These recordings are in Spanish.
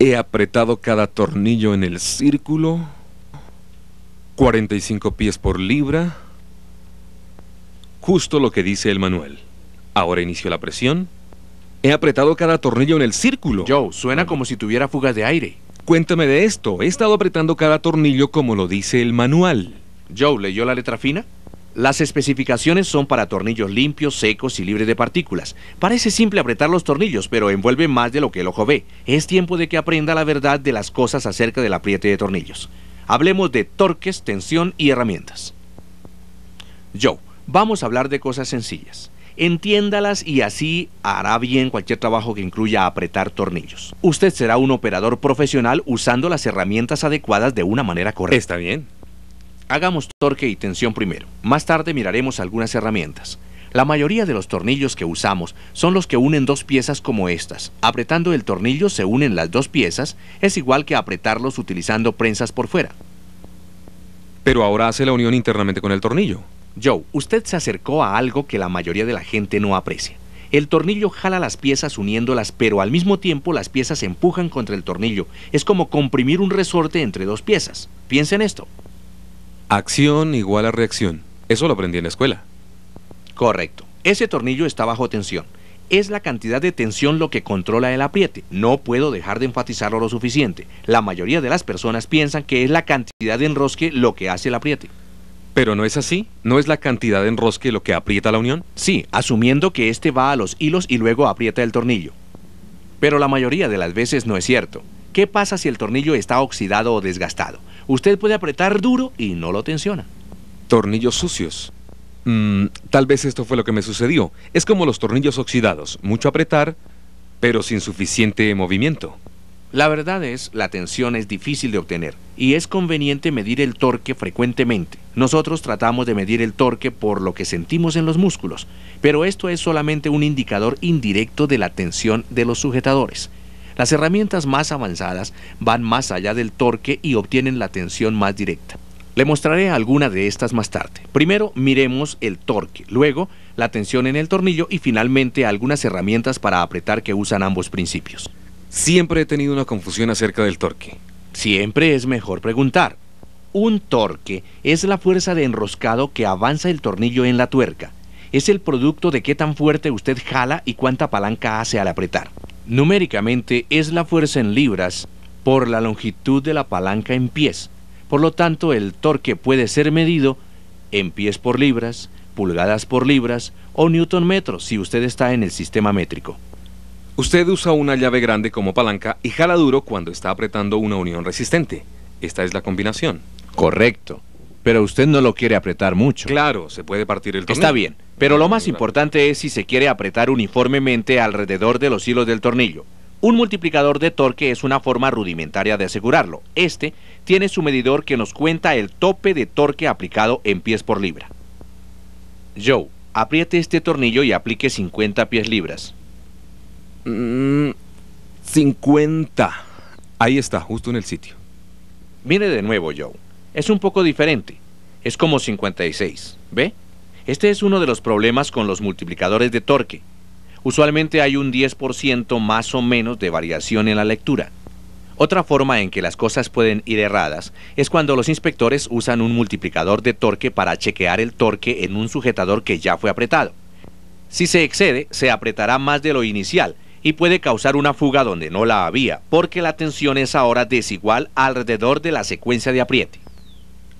He apretado cada tornillo en el círculo. 45 pies por libra. Justo lo que dice el manual. Ahora inicio la presión. He apretado cada tornillo en el círculo. Joe, suena como si tuviera fugas de aire. Cuéntame de esto. He estado apretando cada tornillo como lo dice el manual. Joe, ¿leyó la letra fina? Las especificaciones son para tornillos limpios, secos y libres de partículas. Parece simple apretar los tornillos, pero envuelve más de lo que el ojo ve. Es tiempo de que aprenda la verdad de las cosas acerca del apriete de tornillos. Hablemos de torques, tensión y herramientas. Joe, vamos a hablar de cosas sencillas. Entiéndalas y así hará bien cualquier trabajo que incluya apretar tornillos. Usted será un operador profesional usando las herramientas adecuadas de una manera correcta. Está bien. Hagamos torque y tensión primero. Más tarde miraremos algunas herramientas. La mayoría de los tornillos que usamos son los que unen dos piezas como estas. Apretando el tornillo se unen las dos piezas, es igual que apretarlos utilizando prensas por fuera. Pero ahora hace la unión internamente con el tornillo. Joe, usted se acercó a algo que la mayoría de la gente no aprecia. El tornillo jala las piezas uniéndolas, pero al mismo tiempo las piezas se empujan contra el tornillo. Es como comprimir un resorte entre dos piezas. Piensa en esto. Acción igual a reacción. Eso lo aprendí en la escuela. Correcto. Ese tornillo está bajo tensión. Es la cantidad de tensión lo que controla el apriete. No puedo dejar de enfatizarlo lo suficiente. La mayoría de las personas piensan que es la cantidad de enrosque lo que hace el apriete. Pero no es así. ¿No es la cantidad de enrosque lo que aprieta la unión? Sí, asumiendo que este va a los hilos y luego aprieta el tornillo. Pero la mayoría de las veces no es cierto. ¿Qué pasa si el tornillo está oxidado o desgastado? Usted puede apretar duro y no lo tensiona. Tornillos sucios. Tal vez esto fue lo que me sucedió. Es como los tornillos oxidados. Mucho apretar, pero sin suficiente movimiento. La verdad es, la tensión es difícil de obtener y es conveniente medir el torque frecuentemente. Nosotros tratamos de medir el torque por lo que sentimos en los músculos, pero esto es solamente un indicador indirecto de la tensión de los sujetadores. Las herramientas más avanzadas van más allá del torque y obtienen la tensión más directa. Le mostraré alguna de estas más tarde. Primero miremos el torque, luego la tensión en el tornillo y finalmente algunas herramientas para apretar que usan ambos principios. Siempre he tenido una confusión acerca del torque. Siempre es mejor preguntar. Un torque es la fuerza de enroscado que avanza el tornillo en la tuerca. Es el producto de qué tan fuerte usted jala y cuánta palanca hace al apretar. Numéricamente es la fuerza en libras por la longitud de la palanca en pies. Por lo tanto, el torque puede ser medido en pies por libras, pulgadas por libras o newton metros si usted está en el sistema métrico. Usted usa una llave grande como palanca y jala duro cuando está apretando una unión resistente. Esta es la combinación. Correcto. Pero usted no lo quiere apretar mucho. Claro, se puede partir el tornillo. Está bien, pero lo más importante es si se quiere apretar uniformemente alrededor de los hilos del tornillo. Un multiplicador de torque es una forma rudimentaria de asegurarlo. Este tiene su medidor que nos cuenta el tope de torque aplicado en pies por libra. Joe, apriete este tornillo y aplique 50 pies libras. 50. Ahí está, justo en el sitio. Mire de nuevo, Joe. Es un poco diferente. Es como 56. ¿Ve? Este es uno de los problemas con los multiplicadores de torque. Usualmente hay un 10% más o menos de variación en la lectura. Otra forma en que las cosas pueden ir erradas es cuando los inspectores usan un multiplicador de torque para chequear el torque en un sujetador que ya fue apretado. Si se excede, se apretará más de lo inicial y puede causar una fuga donde no la había, porque la tensión es ahora desigual alrededor de la secuencia de apriete.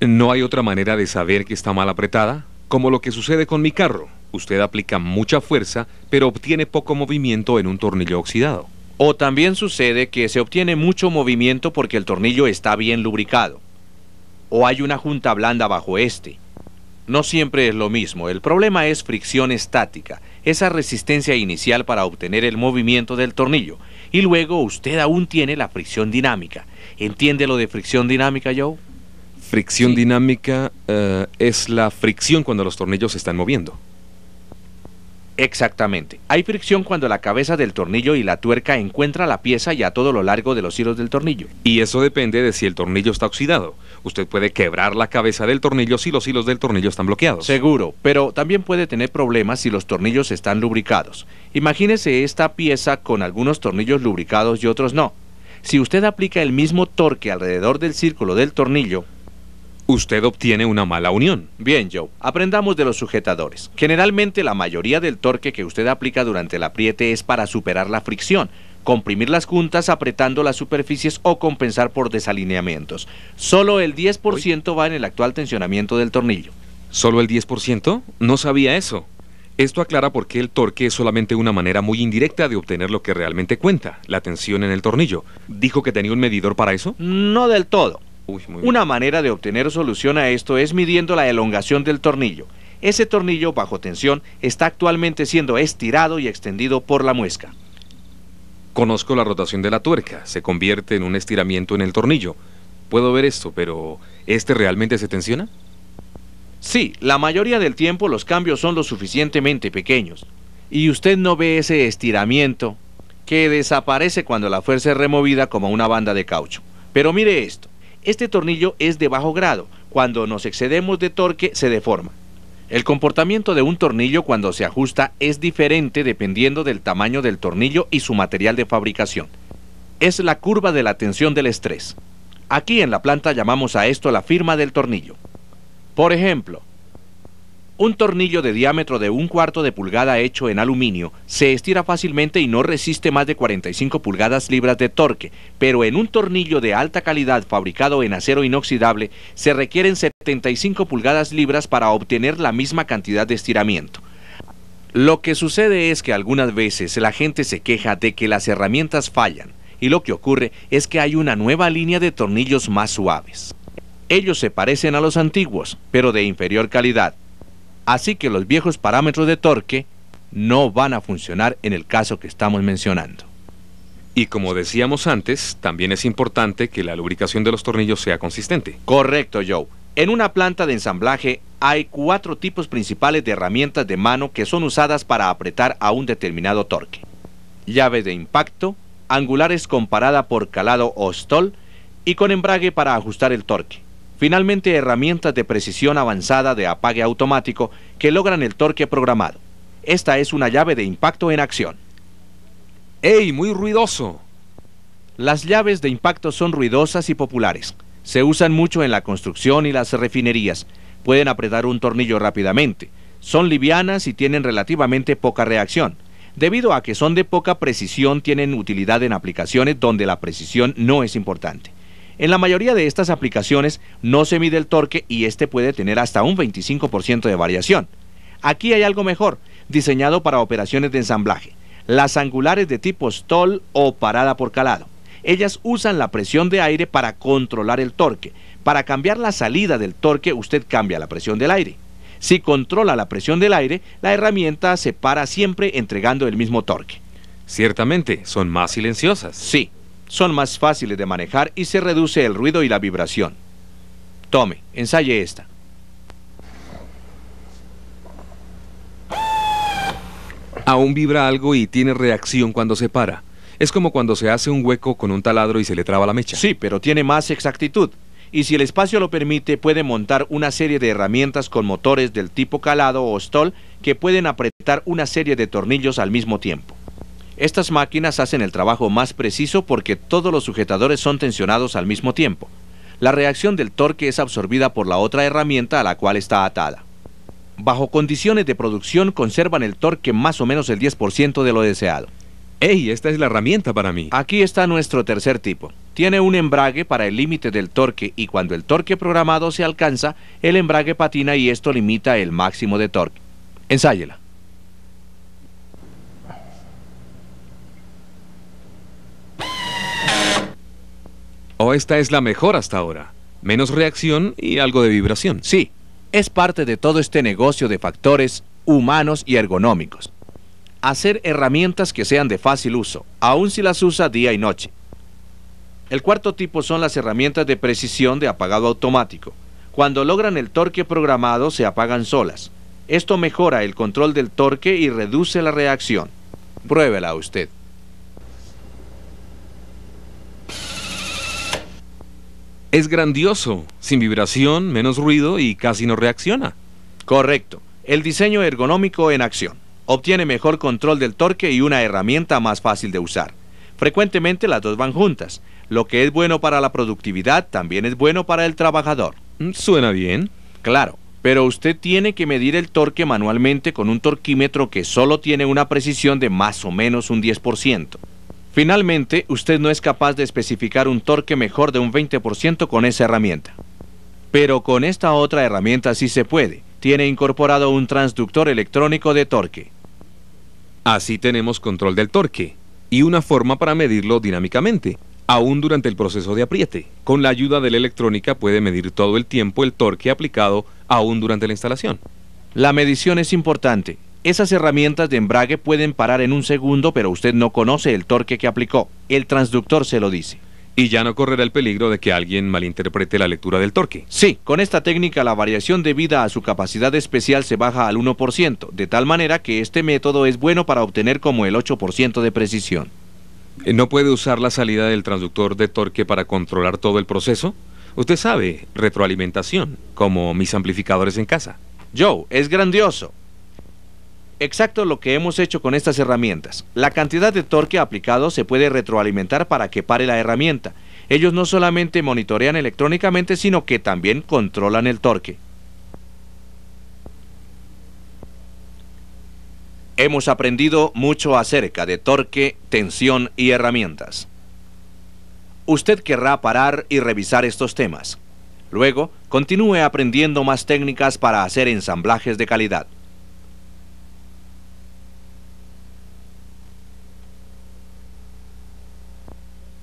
¿No hay otra manera de saber que está mal apretada? Como lo que sucede con mi carro. Usted aplica mucha fuerza, pero obtiene poco movimiento en un tornillo oxidado. O también sucede que se obtiene mucho movimiento porque el tornillo está bien lubricado. O hay una junta blanda bajo este. No siempre es lo mismo. El problema es fricción estática, esa resistencia inicial para obtener el movimiento del tornillo. Y luego usted aún tiene la fricción dinámica. ¿Entiende lo de fricción dinámica, Joe? Fricción dinámica es la fricción cuando los tornillos se están moviendo. Exactamente. Hay fricción cuando la cabeza del tornillo y la tuerca encuentra la pieza y a todo lo largo de los hilos del tornillo. Y eso depende de si el tornillo está oxidado. Usted puede quebrar la cabeza del tornillo si los hilos del tornillo están bloqueados. Seguro, pero también puede tener problemas si los tornillos están lubricados. Imagínese esta pieza con algunos tornillos lubricados y otros no. Si usted aplica el mismo torque alrededor del círculo del tornillo, Usted obtiene una mala unión. bien, Joe, aprendamos de los sujetadores. Generalmente la mayoría del torque que usted aplica durante el apriete es para superar la fricción, comprimir las juntas apretando las superficies o compensar por desalineamientos. Solo el 10% va en el actual tensionamiento del tornillo. ¿Solo el 10%? No sabía eso. Esto aclara por qué el torque es solamente una manera muy indirecta de obtener lo que realmente cuenta, la tensión en el tornillo. ¿Dijo que tenía un medidor para eso? No del todo. Uy, muy bien. Una manera de obtener solución a esto es midiendo la elongación del tornillo. Ese tornillo bajo tensión está actualmente siendo estirado y extendido por la muesca. Conozco la rotación de la tuerca. Se convierte en un estiramiento en el tornillo. Puedo ver esto, pero ¿este realmente se tensiona? Sí, la mayoría del tiempo los cambios son lo suficientemente pequeños. Y usted no ve ese estiramiento que desaparece cuando la fuerza es removida como una banda de caucho. Pero mire esto. Este tornillo es de bajo grado. Cuando nos excedemos de torque, se deforma. El comportamiento de un tornillo cuando se ajusta es diferente dependiendo del tamaño del tornillo y su material de fabricación. Es la curva de la tensión del estrés. Aquí en la planta llamamos a esto la firma del tornillo. Por ejemplo, un tornillo de diámetro de 1/4 de pulgada hecho en aluminio se estira fácilmente y no resiste más de 45 pulgadas libras de torque, pero en un tornillo de alta calidad fabricado en acero inoxidable se requieren 75 pulgadas libras para obtener la misma cantidad de estiramiento. Lo que sucede es que algunas veces la gente se queja de que las herramientas fallan, y lo que ocurre es que hay una nueva línea de tornillos más suaves. Ellos se parecen a los antiguos, pero de inferior calidad. Así que los viejos parámetros de torque no van a funcionar en el caso que estamos mencionando. Y como decíamos antes, también es importante que la lubricación de los tornillos sea consistente. Correcto, Joe. En una planta de ensamblaje hay 4 tipos principales de herramientas de mano que son usadas para apretar a un determinado torque. Llave de impacto, angulares con parada por calado o stall y con embrague para ajustar el torque. Finalmente, herramientas de precisión avanzada de apague automático que logran el torque programado. Esta es una llave de impacto en acción. ¡Ey, muy ruidoso! Las llaves de impacto son ruidosas y populares. Se usan mucho en la construcción y las refinerías. Pueden apretar un tornillo rápidamente. Son livianas y tienen relativamente poca reacción. Debido a que son de poca precisión, tienen utilidad en aplicaciones donde la precisión no es importante. En la mayoría de estas aplicaciones no se mide el torque y este puede tener hasta un 25% de variación. Aquí hay algo mejor, diseñado para operaciones de ensamblaje, las angulares de tipo stall o parada por calado. Ellas usan la presión de aire para controlar el torque. Para cambiar la salida del torque, usted cambia la presión del aire. Si controla la presión del aire, la herramienta se para siempre entregando el mismo torque. Ciertamente, son más silenciosas. Sí. Son más fáciles de manejar y se reduce el ruido y la vibración. Tome, ensaye esta. Aún vibra algo y tiene reacción cuando se para. Es como cuando se hace un hueco con un taladro y se le traba la mecha. Sí, pero tiene más exactitud. Y si el espacio lo permite, puede montar una serie de herramientas con motores del tipo calado o stall que pueden apretar una serie de tornillos al mismo tiempo. Estas máquinas hacen el trabajo más preciso porque todos los sujetadores son tensionados al mismo tiempo. La reacción del torque es absorbida por la otra herramienta a la cual está atada. Bajo condiciones de producción conservan el torque más o menos el 10% de lo deseado. ¡Ey, esta es la herramienta para mí! Aquí está nuestro tercer tipo. Tiene un embrague para el límite del torque y cuando el torque programado se alcanza, el embrague patina y esto limita el máximo de torque. Ensáyela. Oh, esta es la mejor hasta ahora. Menos reacción y algo de vibración. Sí, es parte de todo este negocio de factores humanos y ergonómicos. Hacer herramientas que sean de fácil uso, aun si las usa día y noche. El cuarto tipo son las herramientas de precisión de apagado automático. Cuando logran el torque programado, se apagan solas. Esto mejora el control del torque y reduce la reacción. Pruébela usted. Es grandioso, sin vibración, menos ruido y casi no reacciona. Correcto. El diseño ergonómico en acción. Obtiene mejor control del torque y una herramienta más fácil de usar. Frecuentemente las dos van juntas. Lo que es bueno para la productividad también es bueno para el trabajador. Suena bien. Claro, pero usted tiene que medir el torque manualmente con un torquímetro que solo tiene una precisión de más o menos un 10%. Finalmente, usted no es capaz de especificar un torque mejor de un 20% con esa herramienta. Pero con esta otra herramienta sí se puede. Tiene incorporado un transductor electrónico de torque. Así tenemos control del torque y una forma para medirlo dinámicamente, aún durante el proceso de apriete. Con la ayuda de la electrónica puede medir todo el tiempo el torque aplicado aún durante la instalación. La medición es importante. Esas herramientas de embrague pueden parar en un segundo, pero usted no conoce el torque que aplicó. El transductor se lo dice. Y ya no correrá el peligro de que alguien malinterprete la lectura del torque. Sí, con esta técnica la variación debida a su capacidad especial se baja al 1%, de tal manera que este método es bueno para obtener como el 8% de precisión. ¿No puede usar la salida del transductor de torque para controlar todo el proceso? Usted sabe, retroalimentación, como mis amplificadores en casa. Joe, es grandioso. Exacto lo que hemos hecho con estas herramientas. La cantidad de torque aplicado se puede retroalimentar para que pare la herramienta. Ellos no solamente monitorean electrónicamente, sino que también controlan el torque. Hemos aprendido mucho acerca de torque, tensión y herramientas. Usted querrá parar y revisar estos temas. Luego, continúe aprendiendo más técnicas para hacer ensamblajes de calidad.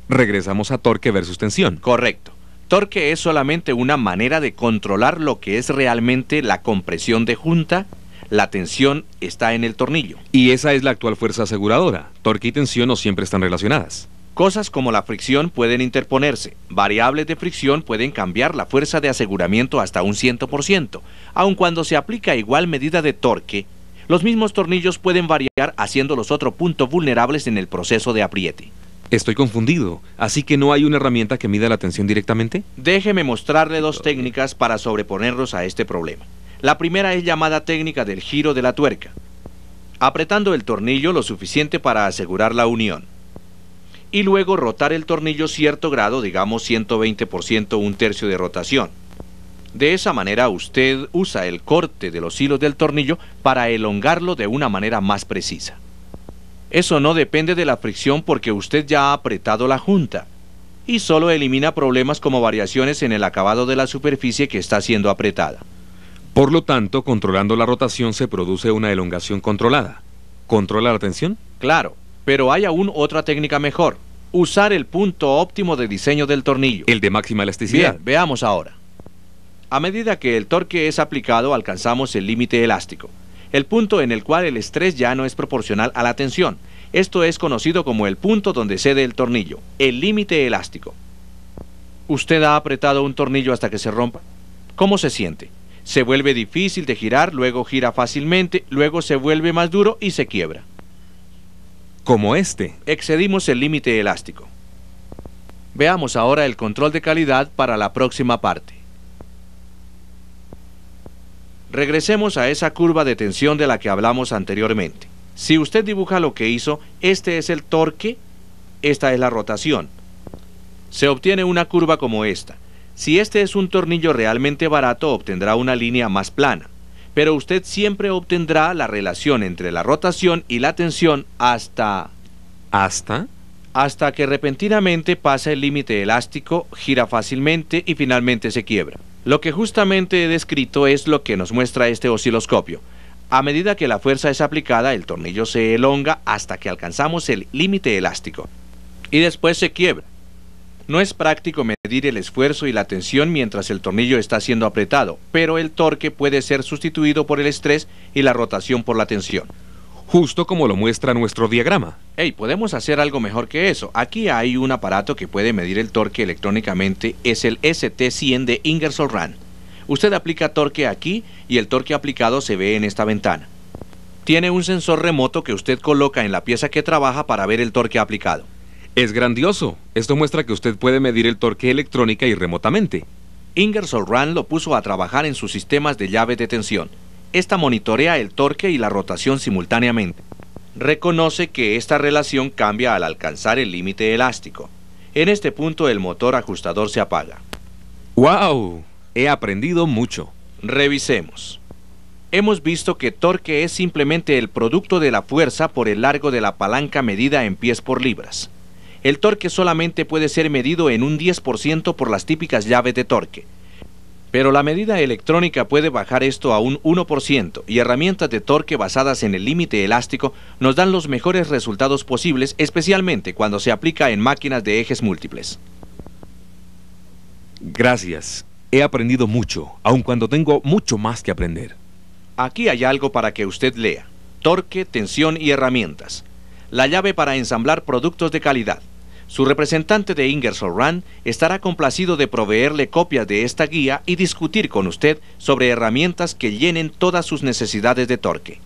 Regresamos a torque versus tensión. Correcto. Torque es solamente una manera de controlar lo que es realmente la compresión de junta. La tensión está en el tornillo. Y esa es la actual fuerza aseguradora. Torque y tensión no siempre están relacionadas. Cosas como la fricción pueden interponerse. Variables de fricción pueden cambiar la fuerza de aseguramiento hasta un 100%. Aun cuando se aplica igual medida de torque, los mismos tornillos pueden variar haciéndolos otro punto vulnerables en el proceso de apriete. Estoy confundido. ¿Así que no hay una herramienta que mida la tensión directamente? Déjeme mostrarle dos técnicas para sobreponernos a este problema. La primera es llamada técnica del giro de la tuerca, apretando el tornillo lo suficiente para asegurar la unión. Y luego rotar el tornillo cierto grado, digamos 120%, un tercio de rotación. De esa manera usted usa el corte de los hilos del tornillo para elongarlo de una manera más precisa. Eso no depende de la fricción porque usted ya ha apretado la junta y solo elimina problemas como variaciones en el acabado de la superficie que está siendo apretada. Por lo tanto, controlando la rotación se produce una elongación controlada. ¿Controla la tensión? Claro, pero hay aún otra técnica mejor. Usar el punto óptimo de diseño del tornillo. El de máxima elasticidad. Bien, veamos ahora. A medida que el torque es aplicado, alcanzamos el límite elástico. El punto en el cual el estrés ya no es proporcional a la tensión. Esto es conocido como el punto donde cede el tornillo, el límite elástico. ¿Usted ha apretado un tornillo hasta que se rompa? ¿Cómo se siente? Se vuelve difícil de girar, luego gira fácilmente, luego se vuelve más duro y se quiebra. Como este. Excedimos el límite elástico. Veamos ahora el control de calidad para la próxima parte. Regresemos a esa curva de tensión de la que hablamos anteriormente. Si usted dibuja lo que hizo, este es el torque, esta es la rotación. Se obtiene una curva como esta. Si este es un tornillo realmente barato, obtendrá una línea más plana. Pero usted siempre obtendrá la relación entre la rotación y la tensión hasta que repentinamente pasa el límite elástico, gira fácilmente y finalmente se quiebra. Lo que justamente he descrito es lo que nos muestra este osciloscopio. A medida que la fuerza es aplicada, el tornillo se elonga hasta que alcanzamos el límite elástico y después se quiebra. No es práctico medir el esfuerzo y la tensión mientras el tornillo está siendo apretado, pero el torque puede ser sustituido por el estrés y la rotación por la tensión. Justo como lo muestra nuestro diagrama. Hey, podemos hacer algo mejor que eso. Aquí hay un aparato que puede medir el torque electrónicamente, es el ST100 de Ingersoll Rand. Usted aplica torque aquí y el torque aplicado se ve en esta ventana. Tiene un sensor remoto que usted coloca en la pieza que trabaja para ver el torque aplicado. Es grandioso. Esto muestra que usted puede medir el torque electrónica y remotamente. Ingersoll Rand lo puso a trabajar en sus sistemas de llave de tensión. Esta monitorea el torque y la rotación simultáneamente. Reconoce que esta relación cambia al alcanzar el límite elástico. En este punto el motor ajustador se apaga. ¡Wow! He aprendido mucho. Revisemos. Hemos visto que torque es simplemente el producto de la fuerza por el largo de la palanca medida en pies por libras. El torque solamente puede ser medido en un 10% por las típicas llaves de torque. Pero la medida electrónica puede bajar esto a un 1% y herramientas de torque basadas en el límite elástico nos dan los mejores resultados posibles, especialmente cuando se aplica en máquinas de ejes múltiples. Gracias. He aprendido mucho, aun cuando tengo mucho más que aprender. Aquí hay algo para que usted lea. Torque, tensión y herramientas. La llave para ensamblar productos de calidad. Su representante de Ingersoll Rand estará complacido de proveerle copias de esta guía y discutir con usted sobre herramientas que llenen todas sus necesidades de torque.